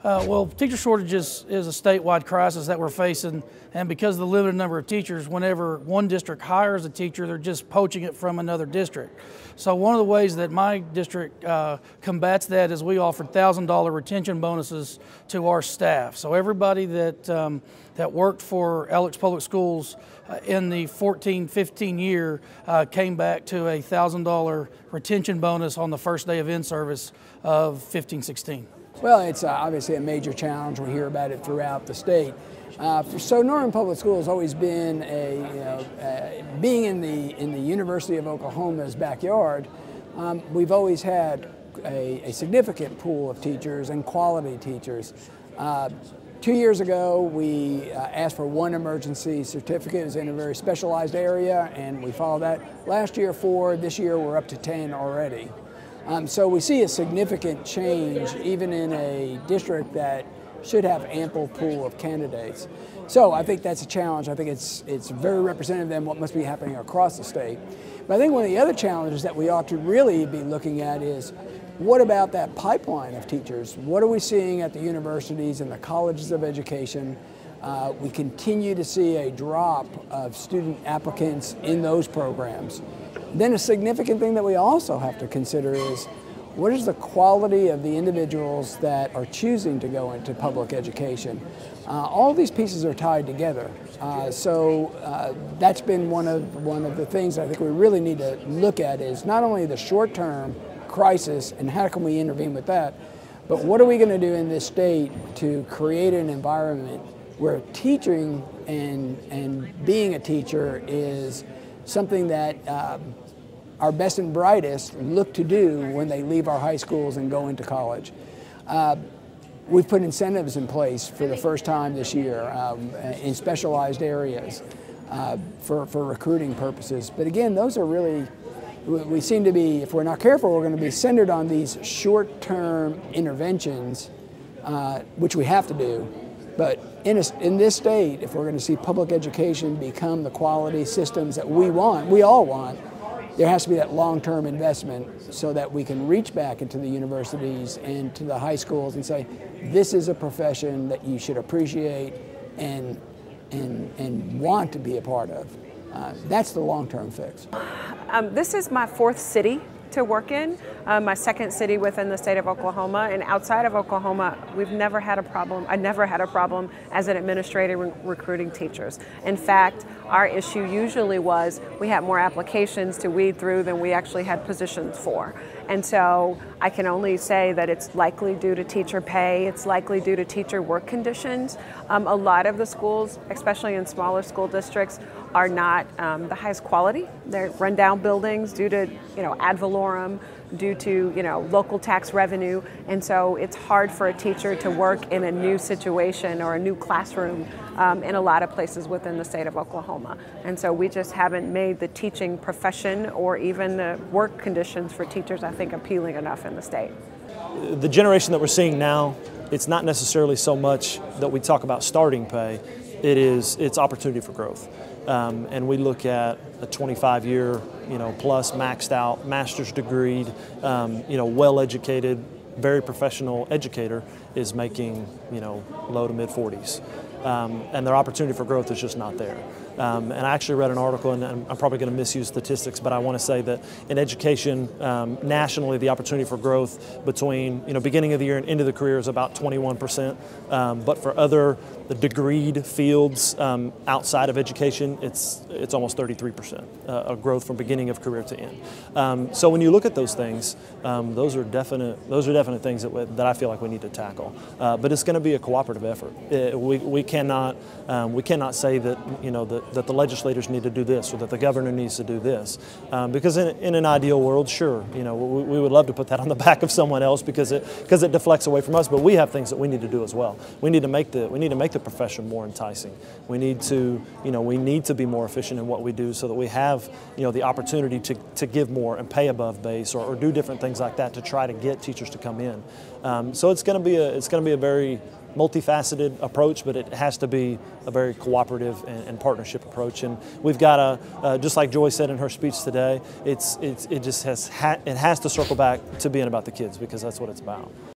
Well, teacher shortages is a statewide crisis that we're facing, and because of the limited number of teachers, whenever one district hires a teacher, they're just poaching it from another district. So one of the ways that my district combats that is we offer $1,000 retention bonuses to our staff. So everybody that worked for Alex Public Schools in the 14-15 year came back to a $1,000 retention bonus on the first day of in-service of 15-16. Well, it's obviously a major challenge. We hear about it throughout the state. So Norman Public School has always been being in the University of Oklahoma's backyard. We've always had a significant pool of teachers and quality teachers. 2 years ago, we asked for one emergency certificate. It was in a very specialized area, and we followed that. Last year, 4. This year, we're up to 10 already. So we see a significant change even in a district that should have ample pool of candidates. So I think that's a challenge. I think it's very representative of what must be happening across the state. But I think one of the other challenges that we ought to really be looking at is what about that pipeline of teachers? What are we seeing at the universities and the colleges of education? We continue to see a drop of student applicants in those programs. Then a significant thing that we also have to consider is what is the quality of the individuals that are choosing to go into public education? All these pieces are tied together. So that's been one of the things I think we really need to look at is not only the short-term crisis and how can we intervene with that, but what are we going to do in this state to create an environment where teaching and being a teacher is something that our best and brightest look to do when they leave our high schools and go into college. We've put incentives in place for the first time this year in specialized areas for recruiting purposes. But again, those are really, we seem to be, if we're not careful, we're going to be centered on these short-term interventions, which we have to do. But in this state, if we're going to see public education become the quality systems that we all want, there has to be that long-term investment so that we can reach back into the universities and to the high schools and say, this is a profession that you should appreciate and want to be a part of. That's the long-term fix. This is my 4th city to work in, my 2nd city within the state of Oklahoma, and outside of Oklahoma, we've never had a problem. I never had a problem as an administrator recruiting teachers. In fact, our issue usually was we had more applications to weed through than we actually had positions for. And so I can only say that it's likely due to teacher pay, it's likely due to teacher work conditions. A lot of the schools, especially in smaller school districts, are not the highest quality. They're rundown buildings due to, ad valorem, due to, local tax revenue. And so it's hard for a teacher to work in a new situation or a new classroom in a lot of places within the state of Oklahoma. And so we just haven't made the teaching profession or even the work conditions for teachers, I think, appealing enough in the state. The generation that we're seeing now, it's not necessarily so much that we talk about starting pay, it's opportunity for growth. And we look at a 25-year, plus maxed out, master's degreed, well-educated, very professional educator is making, low to mid 40s. And their opportunity for growth is just not there. And I actually read an article, and I'm probably going to misuse statistics, but I want to say that in education, nationally, the opportunity for growth between beginning of the year and end of the career is about 21%. But for other degreed fields outside of education, it's almost 33% of growth from beginning of career to end. So when you look at those things, those are definite things that I feel like we need to tackle. But it's going to be a cooperative effort. We cannot say that that the legislators need to do this or that the governor needs to do this, because in an ideal world, sure, we would love to put that on the back of someone else because it deflects away from us. But we have things that we need to do as well. We need to make the profession more enticing. We need to be more efficient in what we do so that we have the opportunity to give more and pay above base or do different things like that to try to get teachers to come in. So it's going to be a very multifaceted approach, but it has to be a very cooperative and partnership approach. And we've got just like Joy said in her speech today, it has to circle back to being about the kids because that's what it's about.